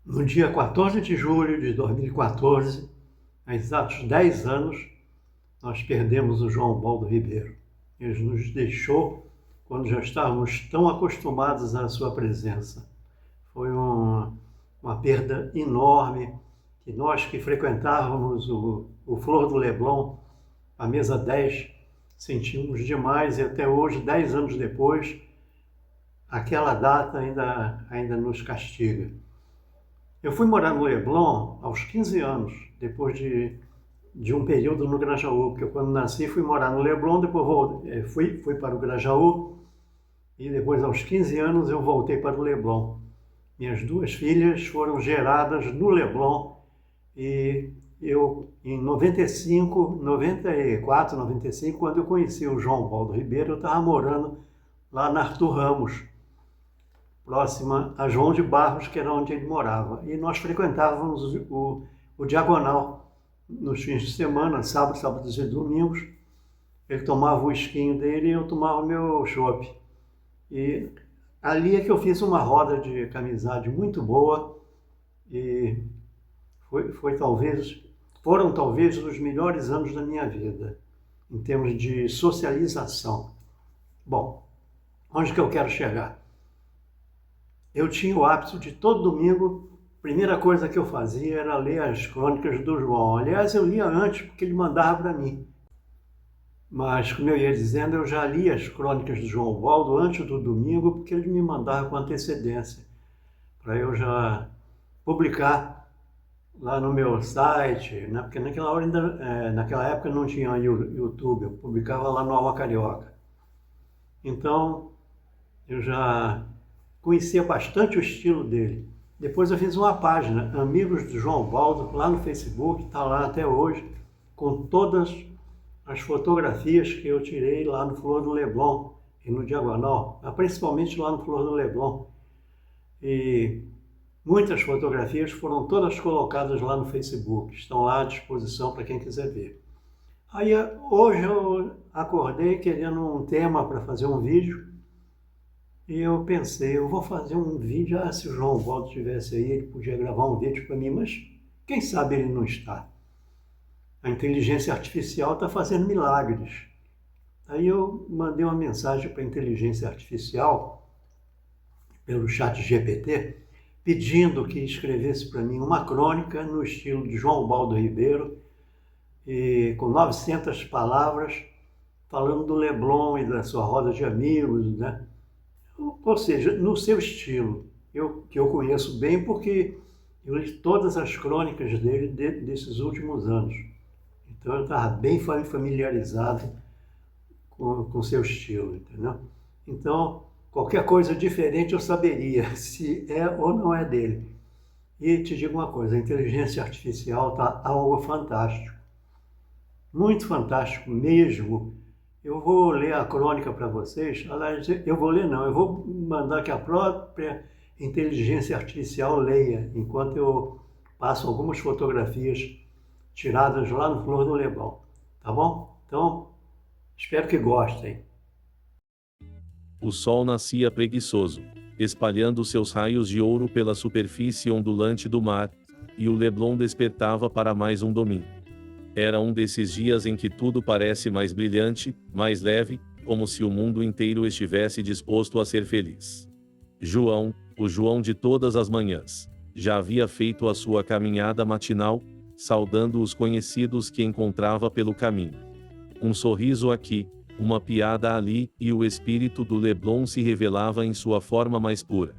No dia 14 de julho de 2014, há exatos 10 anos, nós perdemos o João Baldo Ribeiro. Ele nos deixou quando já estávamos tão acostumados à sua presença. Foi uma perda enorme, que nós que frequentávamos o Flor do Leblon, a mesa 10, sentimos demais, e até hoje, 10 anos depois, aquela data ainda nos castiga. Eu fui morar no Leblon aos 15 anos, depois de um período no Grajaú, porque eu, quando nasci, fui morar no Leblon, depois fui para o Grajaú, e depois, aos 15 anos, eu voltei para o Leblon. Minhas duas filhas foram geradas no Leblon, e eu, em 94, 95, quando eu conheci o João Baldo Ribeiro, eu estava morando lá na Arthur Ramos, próxima a João de Barros, que era onde ele morava. E nós frequentávamos o Diagonal nos fins de semana, sábados e domingos. Ele tomava o esquinho dele e eu tomava o meu chopp. E ali é que eu fiz uma roda de amizade muito boa, e foram talvez os melhores anos da minha vida, em termos de socialização. Bom, onde que eu quero chegar? Eu tinha o hábito de, todo domingo, a primeira coisa que eu fazia era ler as crônicas do João. Aliás, eu lia antes, porque ele mandava para mim. Mas, como eu ia dizendo, eu já li as crônicas do João Baldo antes do domingo, porque ele me mandava com antecedência, para eu já publicar lá no meu site, né? Porque naquela época não tinha YouTube, eu publicava lá no Alma Carioca. Então, eu já conhecia bastante o estilo dele. Depois eu fiz uma página, Amigos do João Baldo, lá no Facebook, está lá até hoje, com todas as fotografias que eu tirei lá no Flor do Leblon e no Diagonal, principalmente lá no Flor do Leblon. E muitas fotografias foram todas colocadas lá no Facebook, estão lá à disposição para quem quiser ver. Aí hoje eu acordei querendo um tema para fazer um vídeo, e eu pensei, eu vou fazer um vídeo, se o João Baldo estivesse aí, ele podia gravar um vídeo para mim, mas quem sabe ele não está. A inteligência artificial está fazendo milagres. Aí eu mandei uma mensagem para a inteligência artificial, pelo chat GPT, pedindo que escrevesse para mim uma crônica no estilo de João Baldo Ribeiro, e com 900 palavras, falando do Leblon e da sua roda de amigos, né? Ou seja, no seu estilo, que eu conheço bem, porque eu li todas as crônicas dele desses últimos anos. Então eu estava bem familiarizado com o seu estilo, entendeu? Então, qualquer coisa diferente eu saberia se é ou não é dele. E te digo uma coisa, a inteligência artificial está algo fantástico. Muito fantástico mesmo. Eu vou ler a crônica para vocês. Aliás, eu vou mandar que a própria inteligência artificial leia, enquanto eu passo algumas fotografias tiradas lá no Flor do Leblon. Tá bom? Então, espero que gostem. O sol nascia preguiçoso, espalhando seus raios de ouro pela superfície ondulante do mar, e o Leblon despertava para mais um domingo. Era um desses dias em que tudo parece mais brilhante, mais leve, como se o mundo inteiro estivesse disposto a ser feliz. João, o João de todas as manhãs, já havia feito a sua caminhada matinal, saudando os conhecidos que encontrava pelo caminho. Um sorriso aqui, uma piada ali, e o espírito do Leblon se revelava em sua forma mais pura.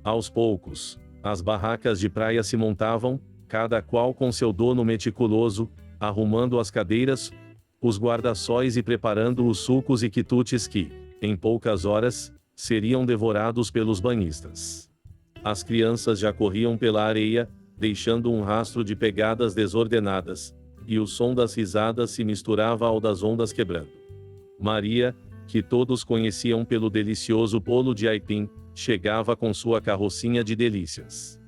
Aos poucos, as barracas de praia se montavam, cada qual com seu dono meticuloso, arrumando as cadeiras, os guarda-sóis e preparando os sucos e quitutes que, em poucas horas, seriam devorados pelos banhistas. As crianças já corriam pela areia, deixando um rastro de pegadas desordenadas, e o som das risadas se misturava ao das ondas quebrando. Maria, que todos conheciam pelo delicioso bolo de aipim, chegava com sua carrocinha de delícias.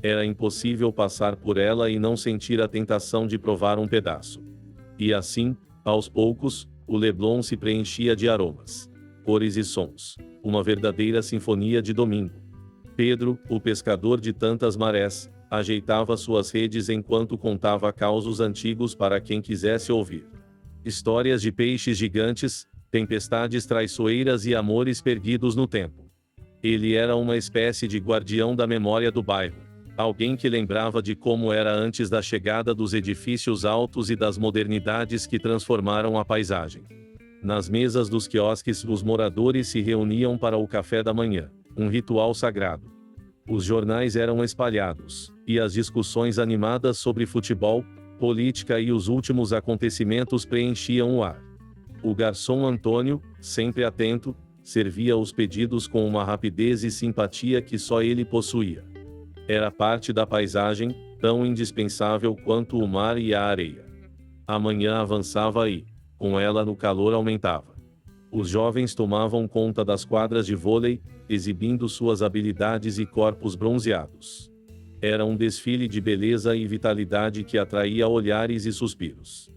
Era impossível passar por ela e não sentir a tentação de provar um pedaço. E assim, aos poucos, o Leblon se preenchia de aromas, cores e sons, uma verdadeira sinfonia de domingo. Pedro, o pescador de tantas marés, Ajeitava suas redes enquanto contava causos antigos para quem quisesse ouvir. Histórias de peixes gigantes, tempestades traiçoeiras e amores perdidos no tempo. Ele era uma espécie de guardião da memória do bairro. Alguém que lembrava de como era antes da chegada dos edifícios altos e das modernidades que transformaram a paisagem. Nas mesas dos quiosques, os moradores se reuniam para o café da manhã, um ritual sagrado. Os jornais eram espalhados, e as discussões animadas sobre futebol, política e os últimos acontecimentos preenchiam o ar. O garçom Antônio, sempre atento, servia os pedidos com uma rapidez e simpatia que só ele possuía. Era parte da paisagem, tão indispensável quanto o mar e a areia. A manhã avançava e, com ela, o calor aumentava. Os jovens tomavam conta das quadras de vôlei, exibindo suas habilidades e corpos bronzeados. Era um desfile de beleza e vitalidade que atraía olhares e suspiros.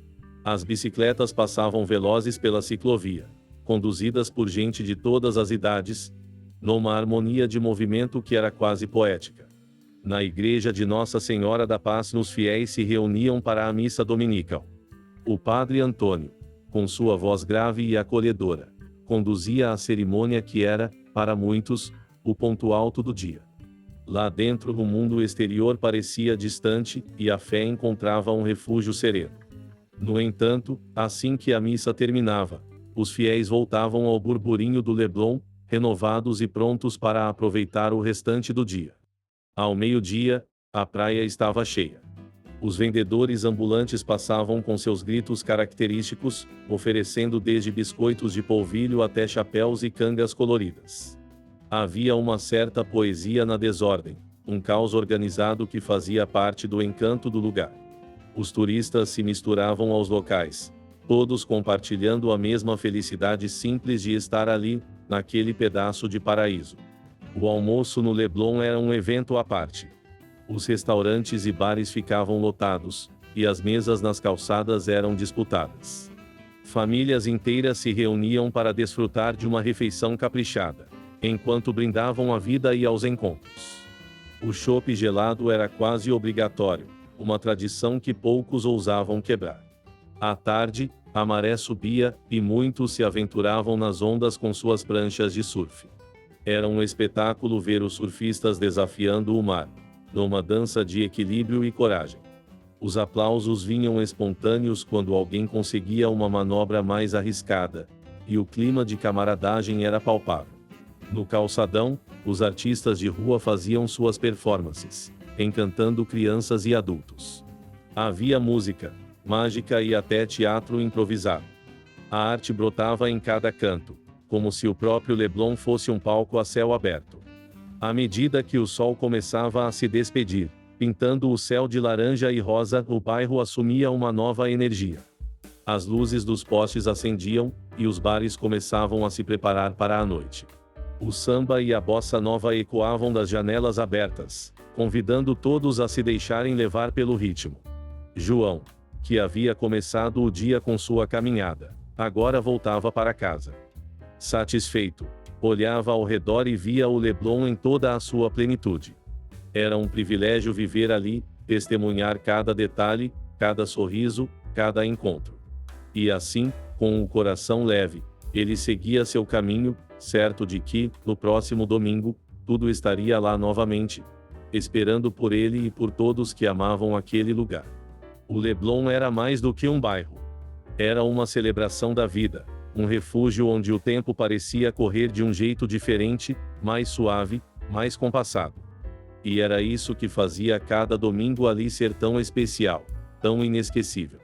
As bicicletas passavam velozes pela ciclovia, conduzidas por gente de todas as idades, numa harmonia de movimento que era quase poética. Na igreja de Nossa Senhora da Paz, os fiéis se reuniam para a missa dominical. O padre Antônio, com sua voz grave e acolhedora, conduzia a cerimônia que era, para muitos, o ponto alto do dia. Lá dentro, o mundo exterior parecia distante, e a fé encontrava um refúgio sereno. No entanto, assim que a missa terminava, os fiéis voltavam ao burburinho do Leblon, renovados e prontos para aproveitar o restante do dia. Ao meio-dia, a praia estava cheia. Os vendedores ambulantes passavam com seus gritos característicos, oferecendo desde biscoitos de polvilho até chapéus e cangas coloridas. Havia uma certa poesia na desordem, um caos organizado que fazia parte do encanto do lugar. Os turistas se misturavam aos locais, todos compartilhando a mesma felicidade simples de estar ali, naquele pedaço de paraíso. O almoço no Leblon era um evento à parte. Os restaurantes e bares ficavam lotados, e as mesas nas calçadas eram disputadas. Famílias inteiras se reuniam para desfrutar de uma refeição caprichada, enquanto brindavam à vida e aos encontros. O chopp gelado era quase obrigatório, uma tradição que poucos ousavam quebrar. À tarde, a maré subia, e muitos se aventuravam nas ondas com suas pranchas de surf. Era um espetáculo ver os surfistas desafiando o mar, numa dança de equilíbrio e coragem. Os aplausos vinham espontâneos quando alguém conseguia uma manobra mais arriscada, e o clima de camaradagem era palpável. No calçadão, os artistas de rua faziam suas performances, encantando crianças e adultos. Havia música, mágica e até teatro improvisado. A arte brotava em cada canto, como se o próprio Leblon fosse um palco a céu aberto. À medida que o sol começava a se despedir, pintando o céu de laranja e rosa, o bairro assumia uma nova energia. As luzes dos postes acendiam, e os bares começavam a se preparar para a noite. O samba e a bossa nova ecoavam das janelas abertas, convidando todos a se deixarem levar pelo ritmo. João, que havia começado o dia com sua caminhada, agora voltava para casa. Satisfeito, olhava ao redor e via o Leblon em toda a sua plenitude. Era um privilégio viver ali, testemunhar cada detalhe, cada sorriso, cada encontro. E assim, com o coração leve, ele seguia seu caminho, certo de que, no próximo domingo, tudo estaria lá novamente, esperando por ele e por todos que amavam aquele lugar. O Leblon era mais do que um bairro. Era uma celebração da vida, um refúgio onde o tempo parecia correr de um jeito diferente, mais suave, mais compassado. E era isso que fazia cada domingo ali ser tão especial, tão inesquecível.